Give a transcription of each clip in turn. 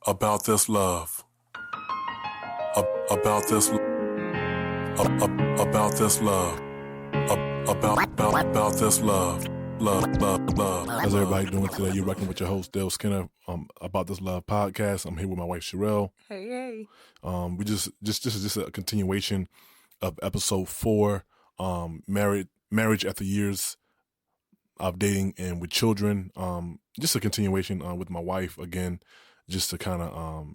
About this love. About this. About this love. About this love. Love. How's everybody doing today? You're rocking with your host Dale Skinner. About this love podcast. I'm here with my wife Sherelle. Hey. We just this is just a continuation of episode 4. Marriage after years of dating and with children. Just a continuation with my wife again, just to kind of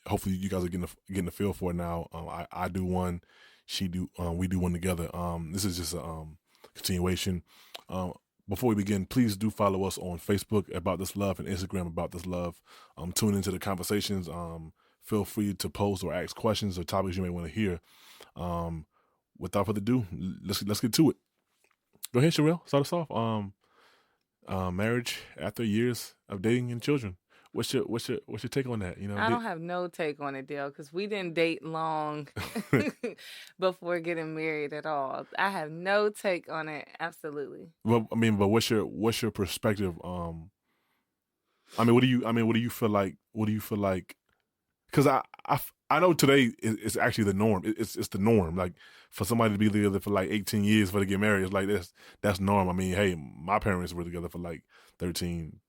hopefully you guys are getting a feel for it now. I do one, she do we do one together. This is just a continuation. Before we begin, please do follow us on Facebook About This Love and Instagram About This Love. Tune into the conversations. Feel free to post or ask questions or topics you may want to hear. Without further ado, let's get to it. Go ahead, Sherelle. Start us off. Marriage after years of dating and children. What's your take on that? I don't have no take on it, Dale, because we didn't date long before getting married at all. I have no take on it. Absolutely. Well, but what's your perspective? What do you feel like? What do you feel like? Because I know today it's actually the norm. It's the norm. Like for somebody to be together for like 18 years before they get married, it's like that's norm. I mean, hey, my parents were together for like 13,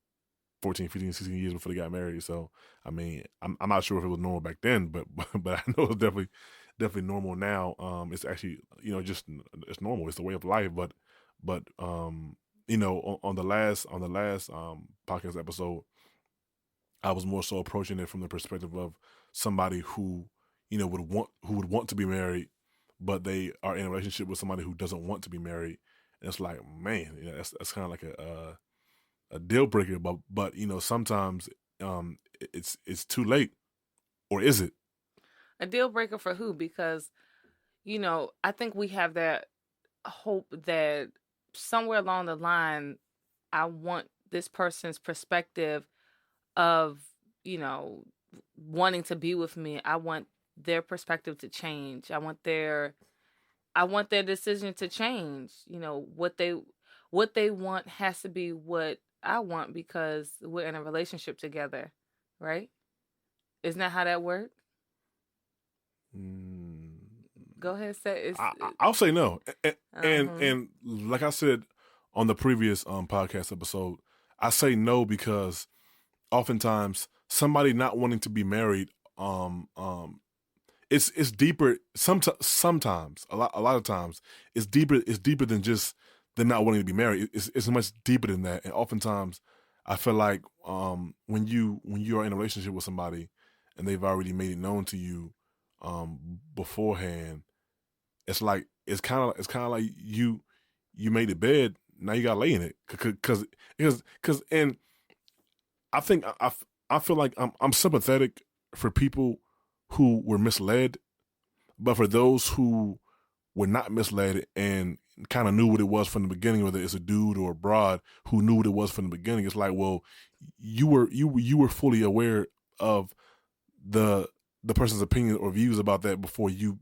14, 15, 16 years before they got married. So I mean, I'm not sure if it was normal back then, but I know it's definitely normal now. It's actually it's normal. It's the way of life. But on the last podcast episode, I was more so approaching it from the perspective of somebody who would want to be married, but they are in a relationship with somebody who doesn't want to be married. And it's like, man, that's kind of like a deal breaker. But sometimes it's too late, or is it a deal breaker for who? Because I think we have that hope that somewhere along the line, I want this person's perspective of wanting to be with me. I want their perspective to change. I want their decision to change. What they want has to be what I want because we're in a relationship together, right? Isn't that how that works? Go ahead, say it. I'll say no. And like I said on the previous podcast episode, I say no because oftentimes somebody not wanting to be married, it's deeper. Sometimes a lot of times it's deeper than just them not wanting to be married. It's much deeper than that. And oftentimes I feel like when you are in a relationship with somebody and they've already made it known to you beforehand, it's kind of like you made the bed, now you gotta lay in it because and I think I feel like I'm sympathetic for people who were misled, but for those who were not misled and kind of knew what it was from the beginning, whether it's a dude or a broad who knew what it was from the beginning, it's like, well, you were fully aware of the person's opinion or views about that before you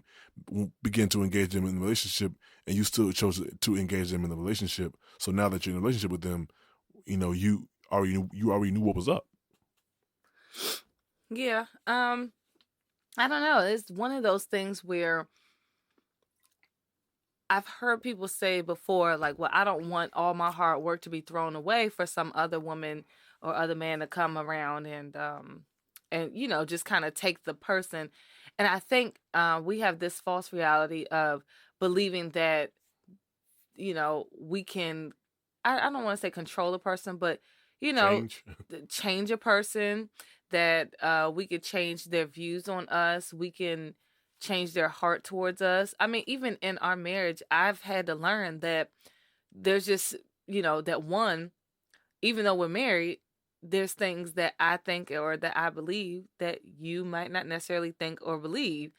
begin to engage them in the relationship, and you still chose to engage them in the relationship. So now that you're in a relationship with them, you already knew what was up. Yeah. I don't know. It's one of those things where I've heard people say before, like, well, I don't want all my hard work to be thrown away for some other woman or other man to come around and just kind of take the person. And I think we have this false reality of believing that, we can, I don't want to say control a person, but, change a person, that we could change their views on us. We can change their heart towards us. I mean, even in our marriage, I've had to learn that there's just, that one, even though we're married, there's things that I think or that I believe that you might not necessarily think or believe.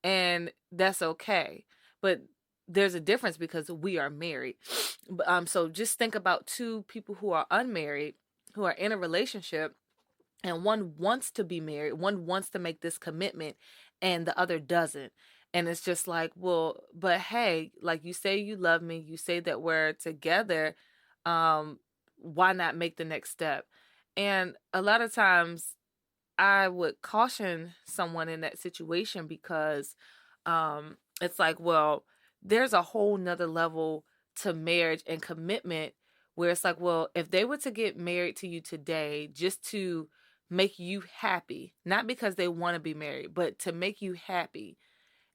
And that's okay. But there's a difference because we are married. So just think about two people who are unmarried, who are in a relationship, and one wants to be married, one wants to make this commitment, and the other doesn't. And it's just like, well, but hey, like you say you love me, you say that we're together, why not make the next step? And a lot of times I would caution someone in that situation because it's like, well, there's a whole nother level to marriage and commitment where it's like, well, if they were to get married to you today just to make you happy, not because they want to be married, but to make you happy,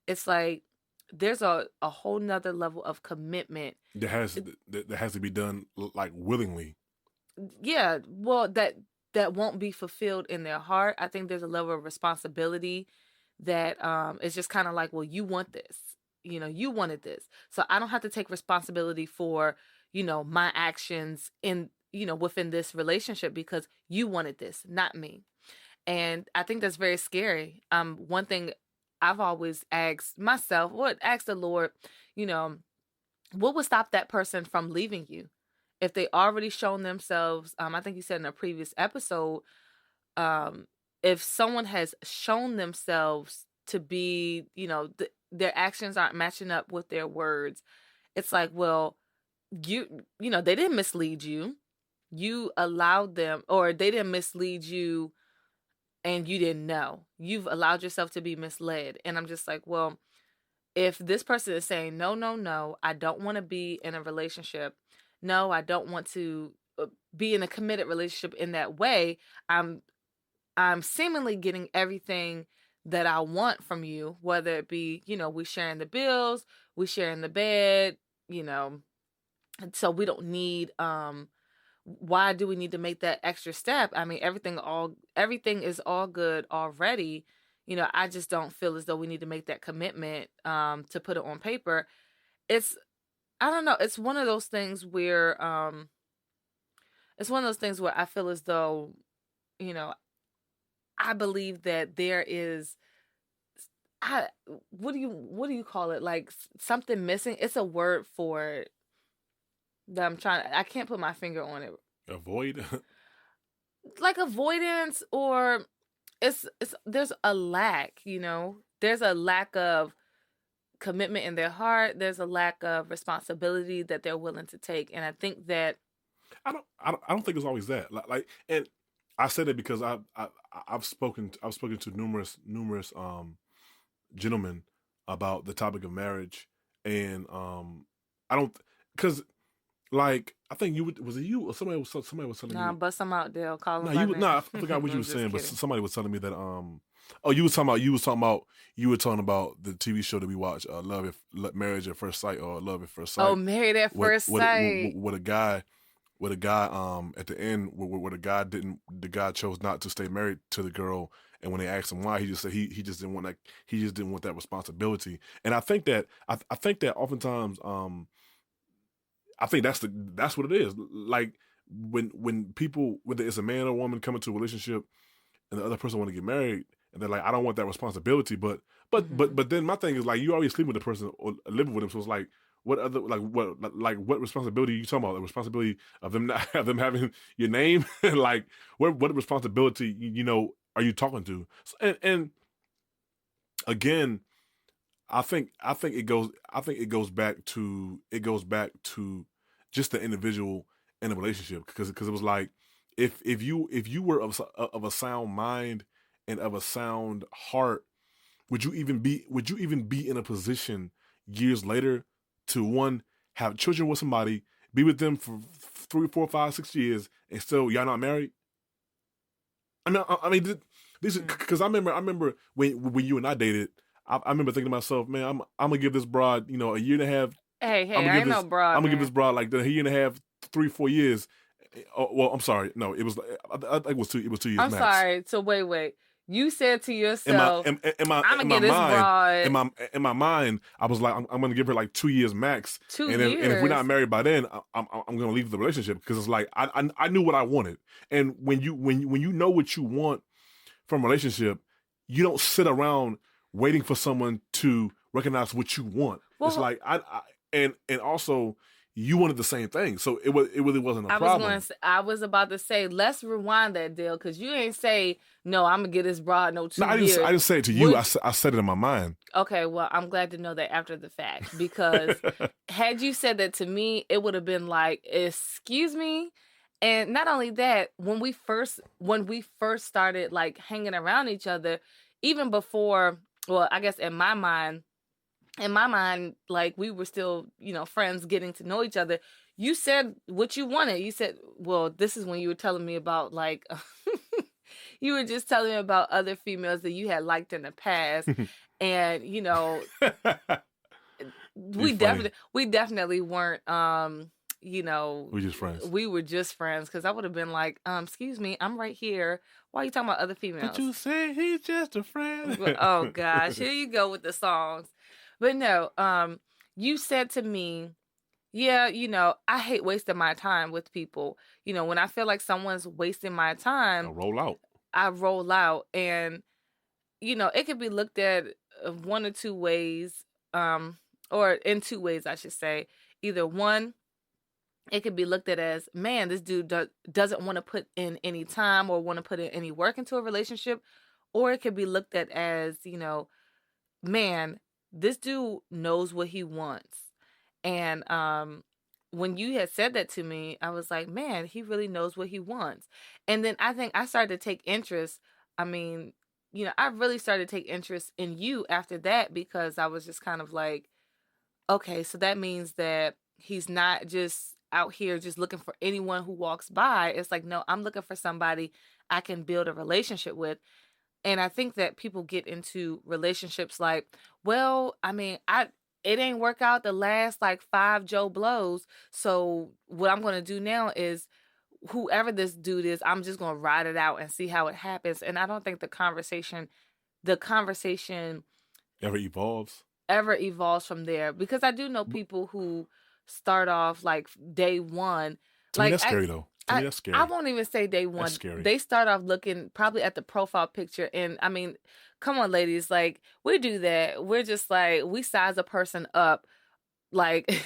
it's like there's a whole nother level of commitment. That has to be done like willingly. Yeah, well, that won't be fulfilled in their heart. I think there's a level of responsibility that it's just kind of like, well, you want this, you wanted this, so I don't have to take responsibility for my actions in within this relationship because you wanted this, not me. And I think that's very scary. One thing I've always asked myself, ask the Lord, you know what would stop that person from leaving you if they already shown themselves. I think you said in a previous episode, um, if someone has shown themselves to be, their actions aren't matching up with their words, it's like, well, they didn't mislead you. You allowed them, or they didn't mislead you and you didn't know. You've allowed yourself to be misled. And I'm just like, well, if this person is saying, no, no, no, I don't want to be in a relationship. No, I don't want to be in a committed relationship in that way. I'm seemingly getting everything that I want from you, whether it be, we sharing the bills, we sharing the bed, so we don't need, why do we need to make that extra step? I mean, everything is all good already. I just don't feel as though we need to make that commitment, to put it on paper. I don't know. It's one of those things where, I feel as though, you know, I believe that there is, what do you call it? Like something missing. It's a word for it that I can't put my finger on it. Avoid? Like avoidance, or there's a lack, there's a lack of commitment in their heart. There's a lack of responsibility that they're willing to take. And I think that I don't think it's always that. Like, and I said it because I've spoken to numerous gentlemen about the topic of marriage, and I don't, because like I think was it you or somebody was telling me. Nah, bust them out, Dale. Call them. I forgot what you were saying, but somebody was telling me that you were talking about the TV show that we watch, Marriage at First Sight, or Love at First Sight. Oh, Married at First Sight. With a guy at the end where the guy chose not to stay married to the girl, and when they asked him why, he just said he just didn't want that responsibility. And I think that oftentimes I think that's what it is. Like when people, whether it's a man or a woman, come into a relationship and the other person want to get married, and they're like, I don't want that responsibility. But then my thing is, like, you already sleep with the person or living with them, so it's like, what responsibility are you talking about? The responsibility of them having your name? Like, what responsibility are you talking to? And again, I think it goes back to just the individual in a relationship, because it was like, if you were of a sound mind and of a sound heart, would you even be in a position years later to, one, have children with somebody, be with them for 3, 4, 5, 6 years, and still y'all not married? I mean, this is because I remember when you and I dated. I remember thinking to myself, man, I'm gonna give this broad, a year and a half. Hey, I ain't no broad. I'm gonna give this broad like a year and a half, 3, 4 years. Oh, well, I'm sorry. No, it was. I think it was 2 years. I'm max. Sorry. So wait. You said to yourself, I'm gonna get this broad. In my mind, I was like, I'm gonna give her like 2 years max. 2 years. And if we're not married by then, I'm gonna leave the relationship, because it's like I knew what I wanted. And when you know what you want from a relationship, you don't sit around waiting for someone to recognize what you want. Well, it's like and also you wanted the same thing, so it really wasn't a problem. I was about to say, let's rewind that, deal, because you ain't say, no, I'm gonna get this broad 2 years. I didn't say it to you. I said it in my mind. Okay, well, I'm glad to know that after the fact, because had you said that to me, it would have been like, excuse me, And not only that, when we first started like hanging around each other, even before, well, I guess in my mind, like we were still, friends getting to know each other. You said what you wanted. You said, well, this is when you were telling me about like, you were just telling me about other females that you had liked in the past. And, we definitely weren't, we just friends. we were just friends, because I would have been like, excuse me, I'm right here. Why are you talking about other females? Did you say he's just a friend? Oh gosh, here you go with the songs. But no, you said to me, yeah, I hate wasting my time with people. When I feel like someone's wasting my time, I roll out. And, it could be looked at one or two ways, or in two ways, I should say. Either one, it could be looked at as, man, this dude doesn't want to put in any time or want to put in any work into a relationship. Or it could be looked at as, man, this dude knows what he wants. And when you had said that to me, I was like, man, he really knows what he wants. And then I think I started to take interest. I mean, I really started to take interest in you after that, because I was just kind of like, okay, so that means that he's not just out here just looking for anyone who walks by. It's like, no, I'm looking for somebody I can build a relationship with. And I think that people get into relationships like, well, I mean, it ain't work out the last like 5 Joe Blows. So what I'm going to do now is, whoever this dude is, I'm just going to ride it out and see how it happens. And I don't think the conversation ever evolves from there, because I do know people who start off like day one. To me, that's scary though. To me, that's scary. I won't even say day one. That's scary. They start off looking probably at the profile picture. And I mean, come on, ladies. Like, we do that. We're just like, we size a person up. Like,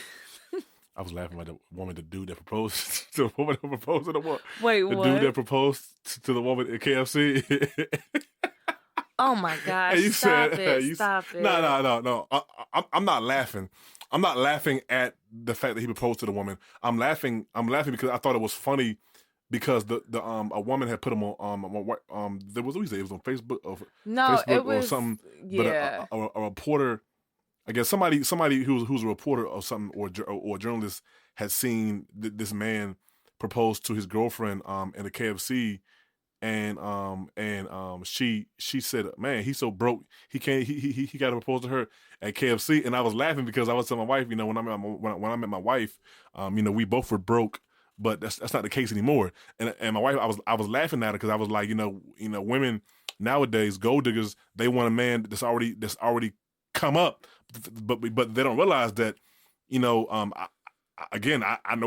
I was laughing at the dude that proposed to the woman who proposed to the woman. Wait, what? The dude that proposed to the woman at KFC. Oh my gosh! Stop it! No. I'm not laughing. I'm not laughing at the fact that he proposed to the woman. I'm laughing because I thought it was funny, because a woman had put him on there was, what you say, it was on Facebook or something. Yeah. But a reporter, I guess somebody who's a reporter or something, or a journalist, had seen this man propose to his girlfriend in a KFC. And she said, man, he's so broke, he got to propose to her at KFC. And I was laughing because I was telling my wife, when I met my wife, we both were broke, but that's not the case anymore. And my wife, I was laughing at her because I was like, women nowadays, gold diggers, they want a man that's already come up, but they don't realize that, I know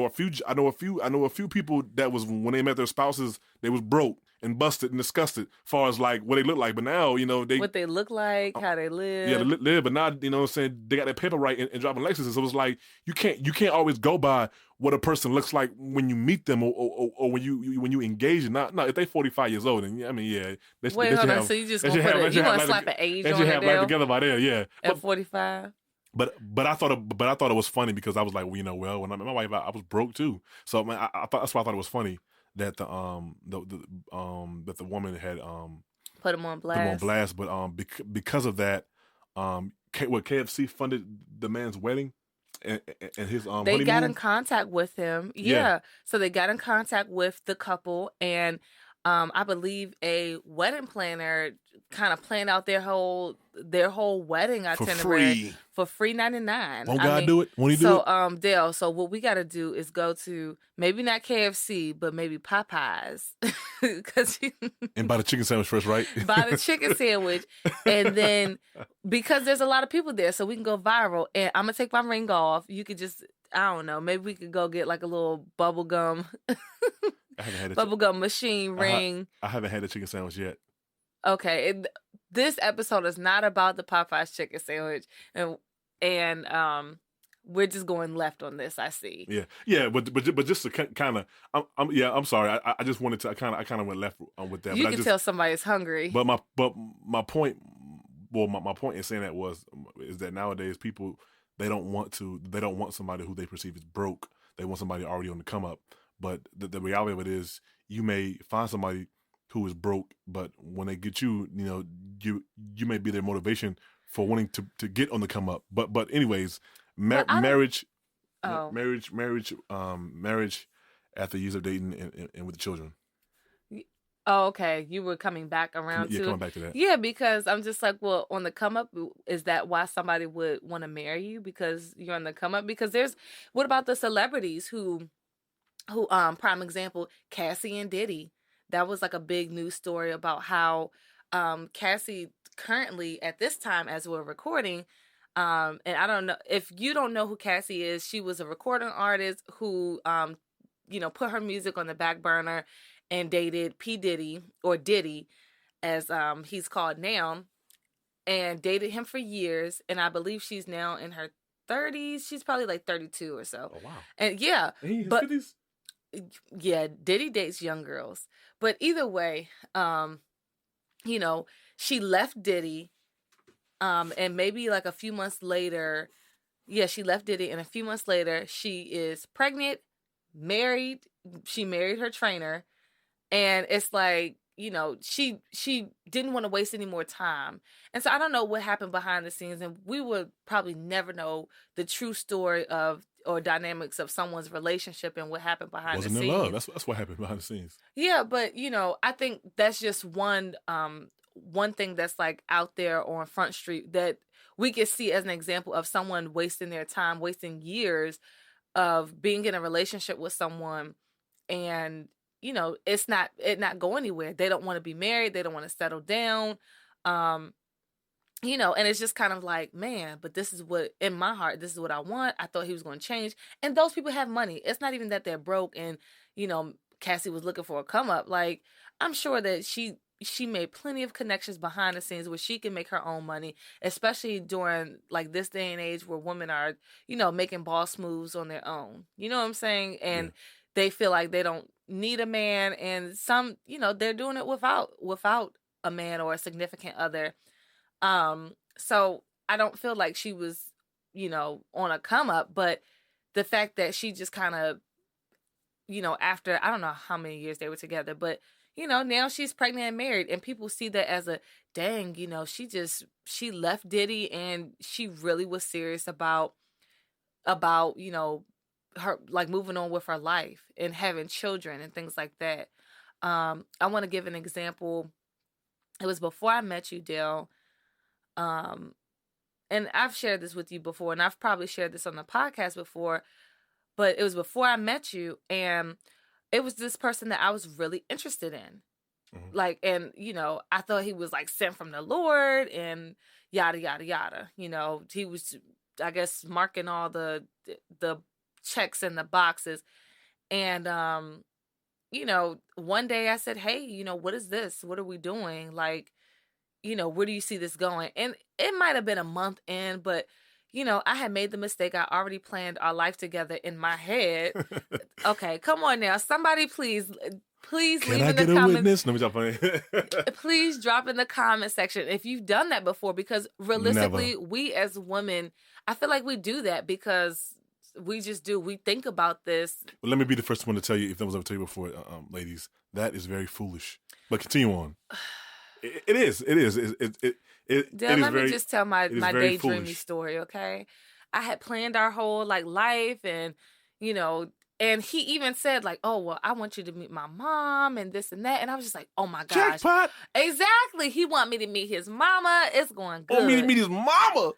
a few people that was, when they met their spouses, they was broke and busted and disgusted as far as like what they look like. But now, what they look like, how they live. Yeah, they live. But now, what I'm saying, they got their paper right and driving Lexus. So it's like, you can't always go by what a person looks like when you meet them or when you engage. No, if they 45 years old, and I mean, yeah. Wait, hold on. So you just gonna slap an age on it? They should have life together by there, yeah. At 45. But I thought it was funny because I was like, when I met my wife, I was broke too. So man, I thought, that's why I thought it was funny that the woman had put him on blast. But because of that, KFC funded the man's wedding and his they honeymoon? got in contact with him. Yeah. So they got in contact with the couple, and I believe a wedding planner kind of planned out their whole wedding itinerary for free $99. Won't God do it? Won't he do it? Dale, so what we got to do is go to maybe not KFC, but maybe Popeyes, and buy the chicken sandwich first, right? Buy the chicken sandwich, and then because there's a lot of people there, so we can go viral. And I'm gonna take my ring off. You could just, I don't know, maybe we could go get like a little bubble gum. Bubblegum machine ring. I haven't had a chicken sandwich yet. Okay, this episode is not about the Popeyes chicken sandwich, and we're just going left on this. I see. Yeah, but just to kind of, I'm sorry. I just wanted to. I kind of went left with that. You but can tell somebody's hungry. But my point, my point in saying that is that nowadays people, they don't want somebody who they perceive as broke. They want somebody already on the come up. But the reality of it is, you may find somebody who is broke, but when they get you, you may be their motivation for wanting to get on the come up. But anyways, But I don't. marriage, Oh. marriage after years of dating and with the children. Oh, okay. You were coming back around to Coming it. back to that. Yeah, because I'm just like, well, on the come up, is that why somebody would want to marry you because you're on the come up? Because what about the celebrities who prime example, Cassie and Diddy. That was like a big news story about how Cassie currently at this time as we're recording, and I don't know if you don't know who Cassie is. She was a recording artist who put her music on the back burner and dated P. Diddy, or Diddy as he's called now, and dated him for years. And I believe she's now in her 30s. She's probably like 32 or so. Oh wow. And yeah, His but 50s? yeah, Diddy dates young girls. But either way, she left Diddy, and maybe like a few months later, yeah, she left Diddy, and a few months later, she is pregnant, married. She married her trainer, and it's like, she didn't want to waste any more time. And so I don't know what happened behind the scenes, and we would probably never know the true story of or dynamics of someone's relationship and what happened behind the scenes. Wasn't in love. That's what happened behind the scenes. Yeah, but I think that's just one thing that's like out there on Front Street that we can see as an example of someone wasting their time, wasting years of being in a relationship with someone, and it not go anywhere. They don't want to be married. They don't want to settle down. And it's just kind of like, man, but this is what, in my heart, this is what I want. I thought he was going to change. And those people have money. It's not even that they're broke and, Cassie was looking for a come up. Like, I'm sure that she made plenty of connections behind the scenes where she can make her own money, especially during like this day and age where women are, making boss moves on their own. You know what I'm saying? And they feel like they don't need a man, and some, they're doing it without a man or a significant other. So I don't feel like she was, on a come up, but the fact that she just kind of, after, I don't know how many years they were together, but, now she's pregnant and married, and people see that as a, dang, she left Diddy and she really was serious about, her, like, moving on with her life and having children and things like that. I want to give an example. It was before I met you, Dale. And I've shared this with you before, and I've probably shared this on the podcast before, but it was before I met you, and it was this person that I was really interested in. Mm-hmm. Like, and, I thought he was like sent from the Lord and yada, yada, yada. He was, I guess, marking all the checks in the boxes. And, one day I said, hey, what is this? What are we doing? Like, where do you see this going? And it might have been a month in, but, I had made the mistake. I already planned our life together in my head. Okay, come on now. Somebody please leave in the comments. Please drop in the comment section if you've done that before, because realistically, we as women, I feel like we do that because we just do. We think about this. Well, let me be the first one to tell you, if that was ever told you before, ladies, that is very foolish. But continue on. It is. Let me just tell my daydreamy story, okay? I had planned our whole life, and and he even said oh, well, I want you to meet my mom and this and that, and I was just like, oh my gosh, jackpot! Exactly. He want me to meet his mama. It's going good. Want me to meet his mama?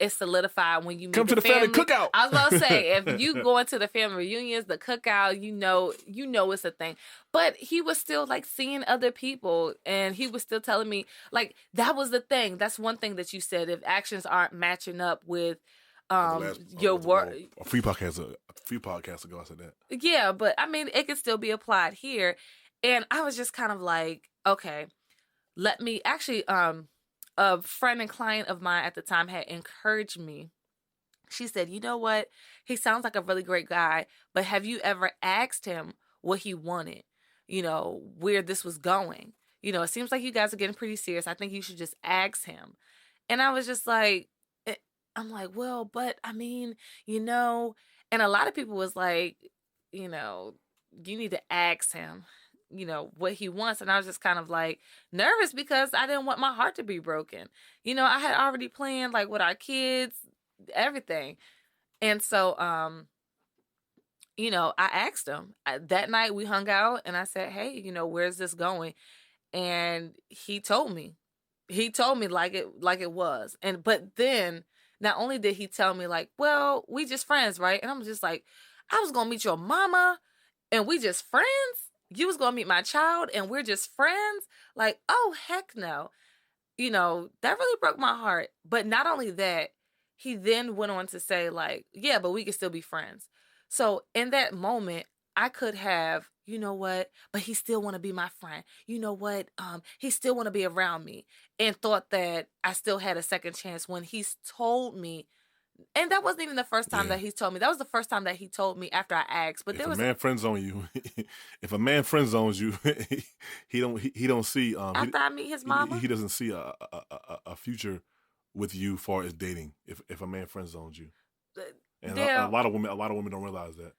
It's solidified when you meet come to the family cookout. I was gonna say, if you go into the family reunions, the cookout, it's a thing. But he was still seeing other people, and he was still telling me that was the thing. That's one thing that you said. If actions aren't matching up with your work, a few podcasts ago, I said that. Yeah, but I mean, it could still be applied here, and I was just kind of like, okay, let me actually a friend and client of mine at the time had encouraged me. She said, you know what? He sounds like a really great guy, but have you ever asked him what he wanted? Where this was going? It seems like you guys are getting pretty serious. I think you should just ask him. And I was just like, I'm like, well, but I mean, and a lot of people was like, you know, you need to ask him, you know, what he wants. And I was just kind of like nervous because I didn't want my heart to be broken. You know, I had already planned like with our kids, everything. And so, you know, I asked him that night. We hung out and I said, hey, you know, where's this going? And he told me. He told me like it was. And but then not only did he tell me like, well, we just friends, right? And I'm just like, I was gonna meet your mama and we just friends? You was gonna meet my child and we're just friends? Like, oh heck no. You know, that really broke my heart. But not only that, he then went on to say, like, yeah, but we can still be friends. So in that moment, I could have, you know what, but he still want to be my friend. You know what? He still want to be around me, and thought that I still had a second chance when he's told me. And that wasn't even the first time Yeah. that he's told me. That was the first time that he told me after I asked. But If there a was, man friend zone you, if a man friend zones you, he don't see after I meet his mama. he doesn't see a future with you far as dating. If a man friend zones you, and There, a lot of women don't realize that.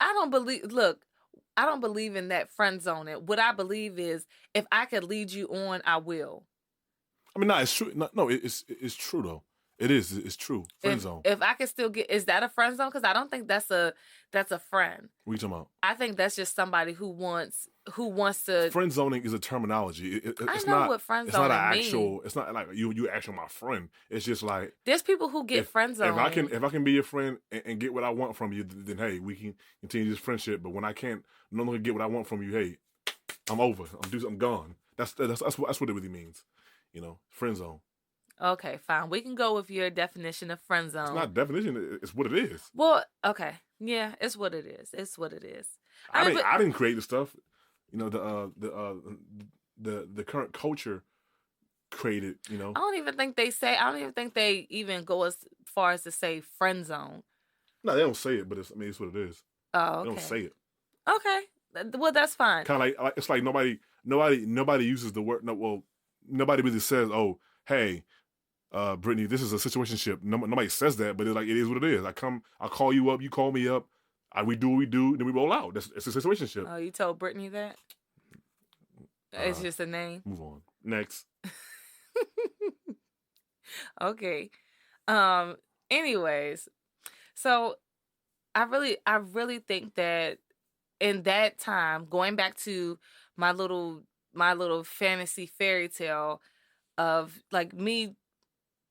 I don't believe. Look, I don't believe in that friend zoning. What I believe is, if I could lead you on, I will. I mean, no, it's true. No, it's true though. It is. It's true. Friend zone. If I could still get, is that a friend zone? Because I don't think that's a friend. What are you talking about? I think that's just somebody who wants to. Friend zoning is a terminology. It's I know not what friend it's not an zoning actual. means. It's not like you actually my friend. It's just like There's people who get friend zoned. if I can be your friend and get what I want from you, then hey, we can continue this friendship. But when I can't no longer get what I want from you, hey, I'm over. I'm gone. That's what it really means. You know, friend zone. Okay, fine. We can go with your definition of friend zone. It's not definition. It's what it is. Well, okay, yeah, it's what it is. It's what it is. I didn't create the stuff. You know, the current culture created. You know, I don't even think they say. I don't even think they even go as far as to say friend zone. no, they don't say it, but it's what it is. Oh, okay. They don't say it. Okay, well, that's fine. Kind of like it's like nobody uses the word. No, well, nobody really says, "Oh, hey, Brittany, this is a situationship." Nobody says that, but it's like it is what it is. I call you up, you call me up, we do what we do, then we roll out. It's a situationship. Oh, you told Brittany that? It's just a name. Move on. Next. Okay. Anyways, so I really think that in that time, going back to my little fantasy fairy tale of like me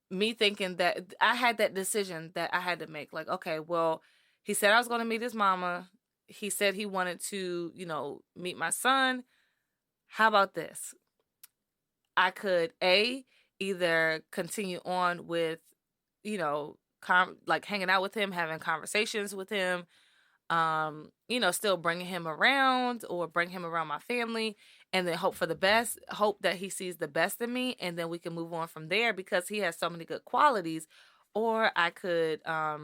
thinking that I had that decision that I had to make. Like, okay, well, he said I was going to meet his mama. He said he wanted to, you know, meet my son. How about this? I could either continue on with, you know, like hanging out with him, having conversations with him, you know, still bringing him around or bring him around my family, and then hope for the best, hope that he sees the best in me, and then we can move on from there because he has so many good qualities. Or I could I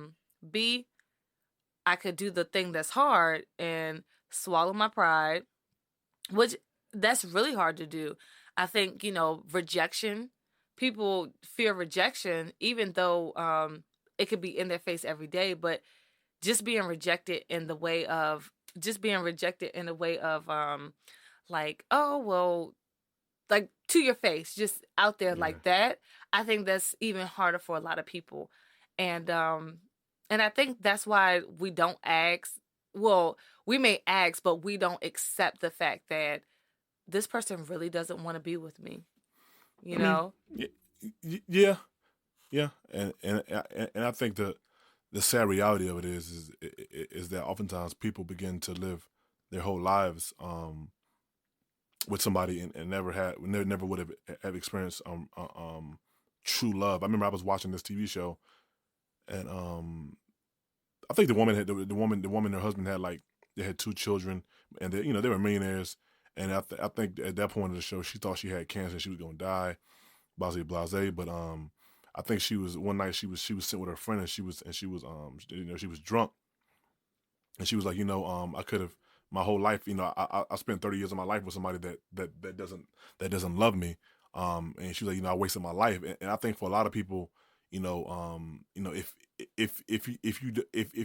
could do the thing that's hard and swallow my pride, which that's really hard to do. I think, you know, rejection, people fear rejection, even though it could be in their face every day, but just being rejected in the way of like, oh, well, like to your face, just out there like that. I think that's even harder for a lot of people. And I think that's why we don't ask. Well, we may ask, but we don't accept the fact that this person really doesn't want to be with me. You know? Yeah. And I think the sad reality of it is that oftentimes people begin to live their whole lives with somebody and never would have experienced true love. I remember I was watching this TV show, and I think the woman and her husband had they had 2 children, and they were millionaires. And I think at that point of the show, she thought she had cancer and she was gonna die, blase. But I think one night she was sitting with her friend and she was drunk, and she was like, I could have my whole life, I spent 30 years of my life with somebody that doesn't love me, and she was like, I wasted my life, and I think for a lot of people, If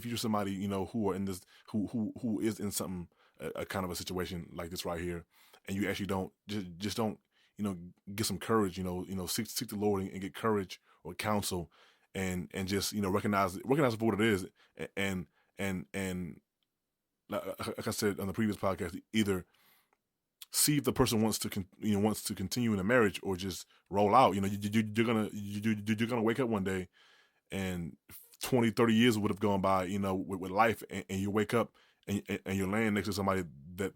you're somebody, who are in this, who is in something, a kind of a situation like this right here, and you actually don't, just don't, you know get some courage, seek the Lord, and get courage or counsel, and just, recognize for what it is, and and like I said on the previous podcast, either see if the person wants to continue in a marriage, or just roll out. You're gonna wake up one day, and 20, 30 years would have gone by, with life, and you wake up, and you're laying next to somebody that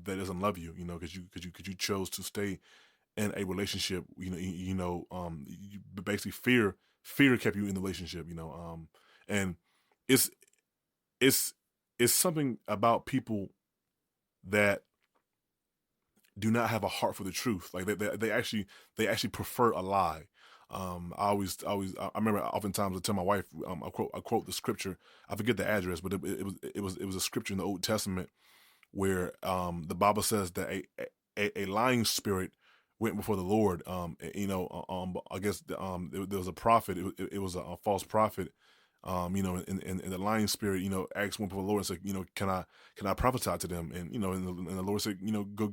doesn't love you, because you chose to stay in a relationship. Basically fear kept you in the relationship. And it's it's it's something about people that do not have a heart for the truth. Like they actually prefer a lie. I remember oftentimes I tell my wife, I quote the scripture. I forget the address, but it was a scripture in the Old Testament where the Bible says that a lying spirit went before the Lord. I guess there was a prophet. It was a false prophet. And the lying spirit, asked one before the Lord and said, can I prophesy to them? And the Lord said,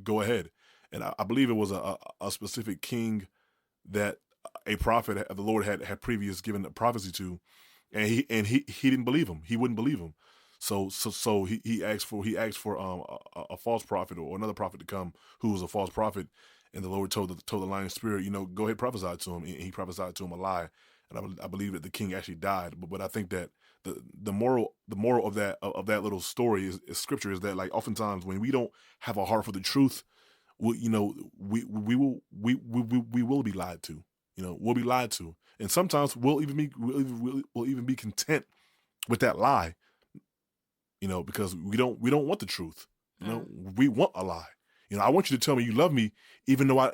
go ahead. And I believe it was a specific king that a prophet, the Lord had previous given a prophecy to, and he didn't believe him. He wouldn't believe him. So he asked for a false prophet, or another prophet to come, who was a false prophet, and the Lord told the lying spirit, go ahead, prophesy to him, and he prophesied to him a lie, and I believe that the king actually died. But I think that the moral of that little story is scripture, is that, like, oftentimes when we don't have a heart for the truth, we will be lied to. We'll be lied to, and sometimes we'll even be content with that lie. Because we don't want the truth. We want a lie. I want you to tell me you love me, even though I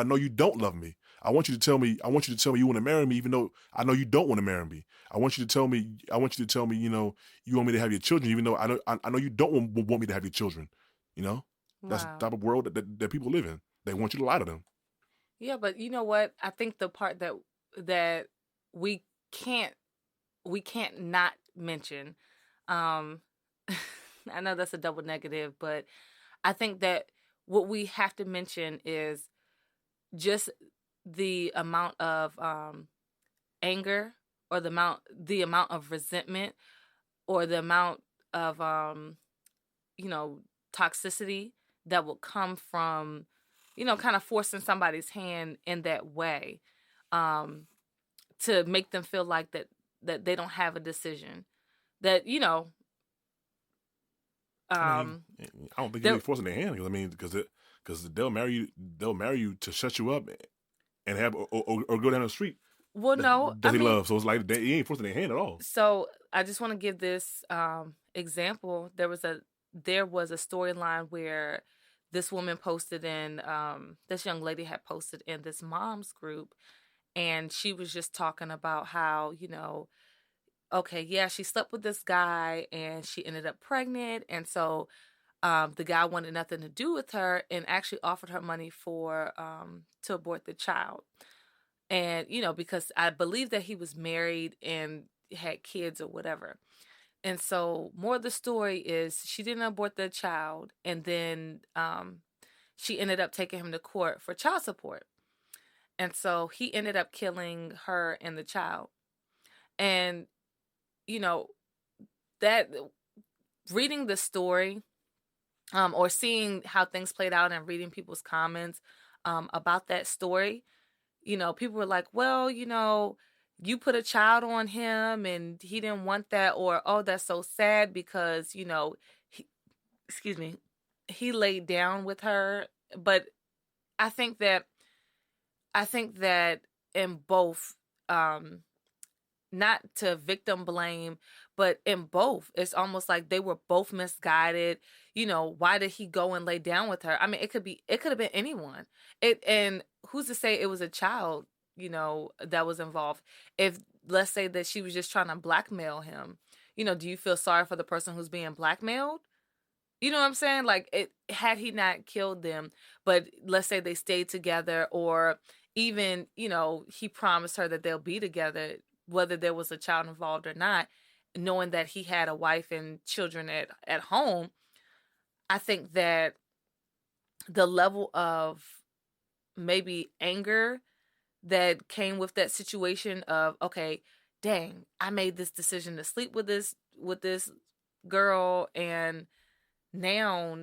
know you don't love me. I want you to tell me you want to marry me, even though I know you don't want to marry me. I want you to tell me, you want me to have your children, even though I know you don't want me to have your children. That's the Wow. type of world that people live in. They want you to lie to them. Yeah, but you know what? I think the part that we can't not mention, um I know that's a double negative, but I think that what we have to mention is just the amount of anger, or the amount of resentment, or the amount of toxicity that will come from kind of forcing somebody's hand in that way, um to make them feel like that they don't have a decision, that I mean, um I don't think you'll there be forcing their hand, because they'll marry you to shut you up, and have, or go down the street well, no, that I he mean, loves. So it's like he ain't forcing their hand at all. so I just want to give this example. There was a storyline where this woman posted in this young lady had posted in this mom's group, and she was just talking about how, okay, yeah, she slept with this guy and she ended up pregnant, and so the guy wanted nothing to do with her and actually offered her money for to abort the child. And because I believe that he was married and had kids or whatever. And so more of the story is she didn't abort the child, and then she ended up taking him to court for child support. And so he ended up killing her and the child. And you know that reading the story, or seeing how things played out and reading people's comments about that story, people were like, well, you put a child on him and he didn't want that, or, oh, that's so sad because, he, excuse me, he laid down with her. But I think that, in both, um, not to victim blame, but in both, it's almost like they were both misguided. Why did he go and lay down with her? I mean, it could have been anyone. And who's to say it was a child, that was involved? If, let's say that she was just trying to blackmail him, do you feel sorry for the person who's being blackmailed? You know what I'm saying? Like, had he not killed them, but let's say they stayed together, or even, he promised her that they'll be together, whether there was a child involved or not, knowing that he had a wife and children at home. I think that the level of maybe anger that came with that situation of, okay, dang, I made this decision to sleep with this girl, and now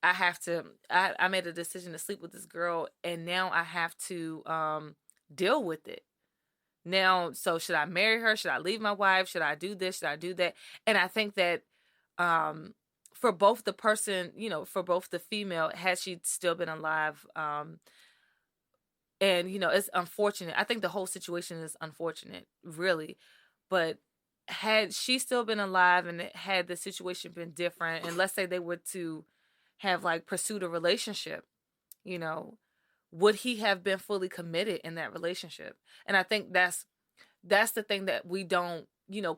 I made a decision to sleep with this girl, and now I have to deal with it. Now, so should I marry her? Should I leave my wife? Should I do this? Should I do that? And I think that for both the person, for both the female, had she still been alive, and it's unfortunate. I think the whole situation is unfortunate, really. But had she still been alive, and had the situation been different, and let's say they were to have like pursued a relationship, would he have been fully committed in that relationship? And I think that's the thing that we don't,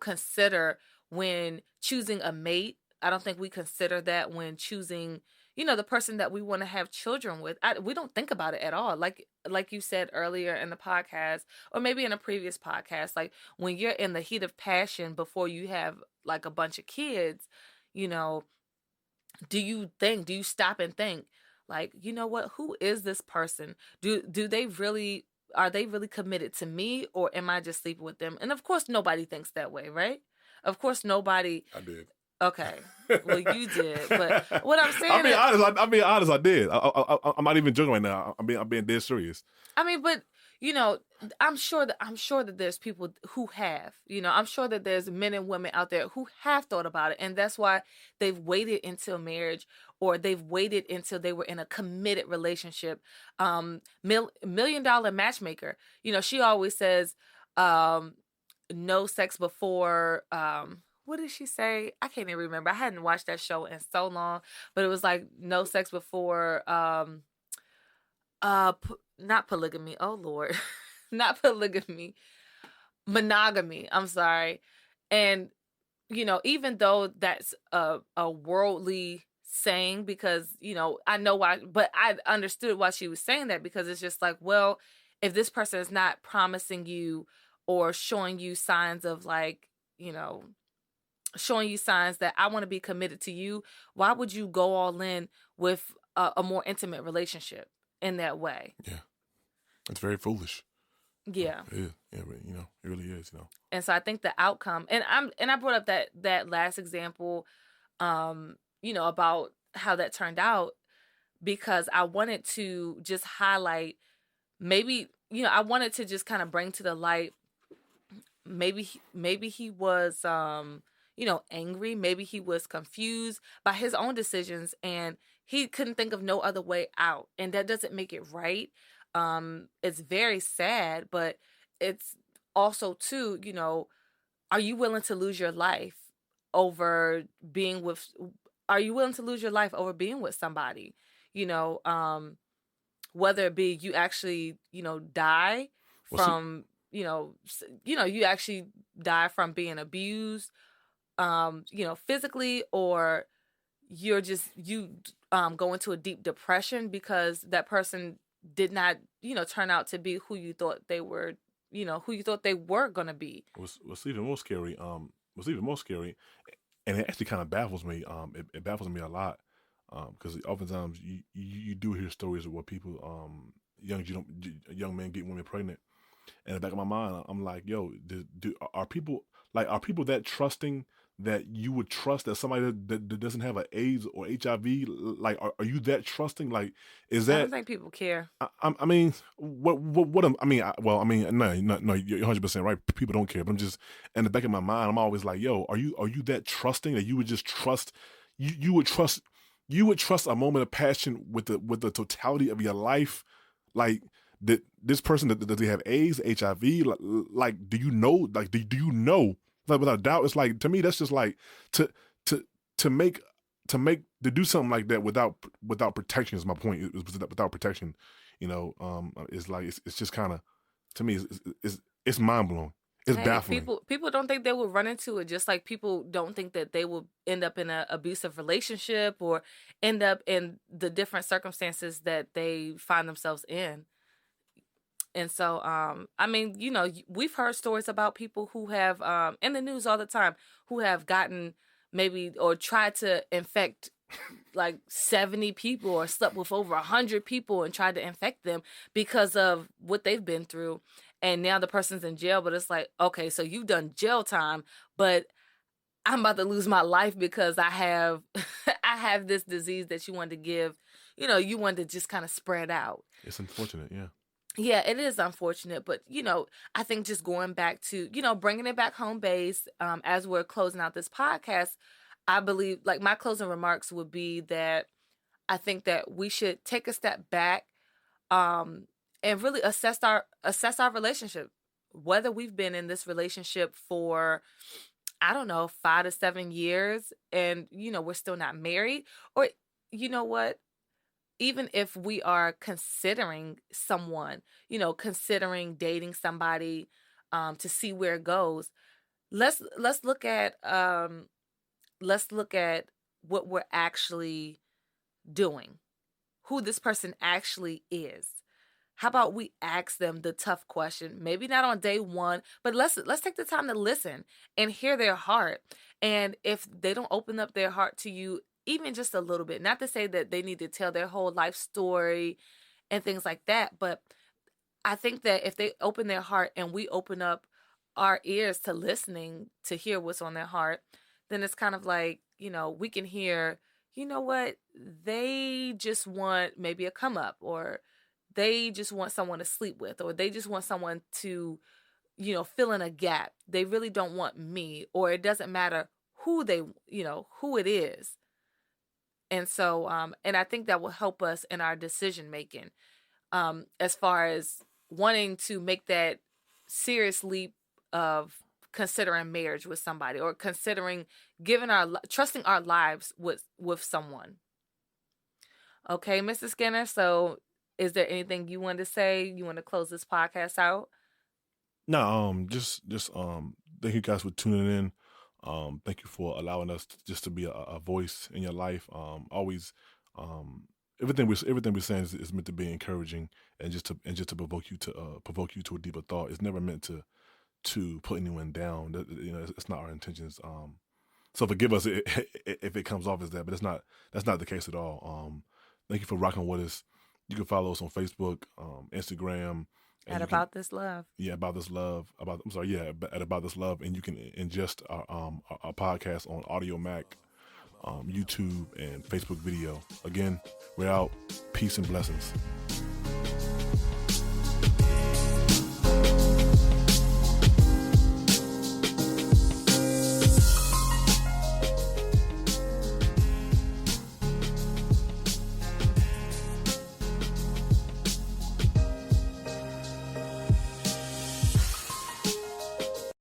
consider when choosing a mate. I don't think we consider that when choosing, the person that we want to have children with. We don't think about it at all. Like you said earlier in the podcast, or maybe in a previous podcast, like when you're in the heat of passion before you have like a bunch of kids, do you stop and think, like, what, who is this person? Are they really committed to me, or am I just sleeping with them? And of course nobody thinks that way, right? Of course nobody. I did. Okay, well, you did, but what I'm saying, I'm being honest. I did. I'm not even joking right now. I'm being dead serious. I mean, but I'm sure that there's people who have, I'm sure that there's men and women out there who have thought about it, and that's why they've waited until marriage, or they've waited until they were in a committed relationship. Million Dollar Matchmaker, she always says, no sex before. What did she say? I can't even remember. I hadn't watched that show in so long, but it was like no sex before not polygamy. Oh Lord. Not polygamy. Monogamy. I'm sorry. And even though that's a worldly saying, because I know why, but I understood why she was saying that, because it's just like, well, if this person is not promising you or showing you signs of like, showing you signs that I want to be committed to you, why would you go all in with a more intimate relationship in that way? Yeah. It's very foolish. Yeah. It is. Yeah, but, it really is, And so I think the outcome, and I brought up that last example, about how that turned out, because I wanted to just highlight, maybe, I wanted to just kind of bring to the light, maybe he was angry. Maybe he was confused by his own decisions, and he couldn't think of no other way out. And that doesn't make it right. It's very sad, but it's also too, are you willing to lose your life over being with somebody? Whether it be you actually, die from, you actually die from being abused, physically, or you go into a deep depression because that person did not, turn out to be who you thought they were, going to be. What's even more scary, and it actually kind of baffles me. It baffles me a lot, because oftentimes you do hear stories of where people, young men get women pregnant. And in the back of my mind, I'm like, yo, are people that trusting that you would trust that somebody that doesn't have an AIDS or HIV? Like, are you that trusting? Like, is that? I don't think people care. I mean, what? No, you're 100% right. People don't care. But I'm just, in the back of my mind, I'm always like, yo, are you that trusting that you would just trust? You would trust a moment of passion with the totality of your life, like. This person, does they have AIDS, HIV? Like, do you know? Like, do you know? Like, without doubt, it's like, to me, that's just like to do something like that without protection is my point. Without protection, it's like it's just kind of, to me, it's mind blowing. It's baffling. People don't think they will run into it, just like people don't think that they will end up in an abusive relationship or end up in the different circumstances that they find themselves in. And so, I mean, you know, we've heard stories about people who have, in the news all the time, who have gotten maybe or tried to infect like 70 people or slept with over 100 people and tried to infect them because of what they've been through. And now the person's in jail, but it's like, okay, so you've done jail time, but I'm about to lose my life because I have I have this disease that you wanted to give, you know, you wanted to just kind of spread out. It's unfortunate, yeah. Yeah, it is unfortunate, but you know, I think just going back to, you know, bringing it back home base, as we're closing out this podcast, I believe like my closing remarks would be that I think that we should take a step back, um, and really assess our relationship, whether we've been in this relationship for, I don't know, 5 to 7 years, and you know we're still not married, or you know what, even if we are considering someone, you know, considering dating somebody, to see where it goes. Let's look at let's look at what we're actually doing, who this person actually is. How about we ask them the tough question? Maybe not on day one, but let's take the time to listen and hear their heart. And if they don't open up their heart to you even just a little bit, not to say that they need to tell their whole life story and things like that, but I think that if they open their heart and we open up our ears to listening to hear what's on their heart, then it's kind of like, you know, we can hear, you know what, they just want maybe a come up, or they just want someone to sleep with, or they just want someone to, you know, fill in a gap. They really don't want me, or it doesn't matter who they, you know, who it is. And so, and I think that will help us in our decision making, as far as wanting to make that serious leap of considering marriage with somebody, or considering giving trusting our lives with someone. Okay, Mr. Skinner. So, is there anything you want to say? You want to close this podcast out? No, just thank you guys for tuning in. Thank you for allowing us just to be a voice in your life. Always, everything we're saying is meant to be encouraging, and just to provoke you to a deeper thought. It's never meant to put anyone down. You know, it's not our intentions. So forgive us if it comes off as that, but that's not the case at all. Thank you for rocking with us. You can follow us on Facebook, Instagram. At About This Love. Yeah, About This Love. At About This Love, and you can ingest our podcast on Audio Mac, YouTube, and Facebook video. Again, we're out. Peace and blessings.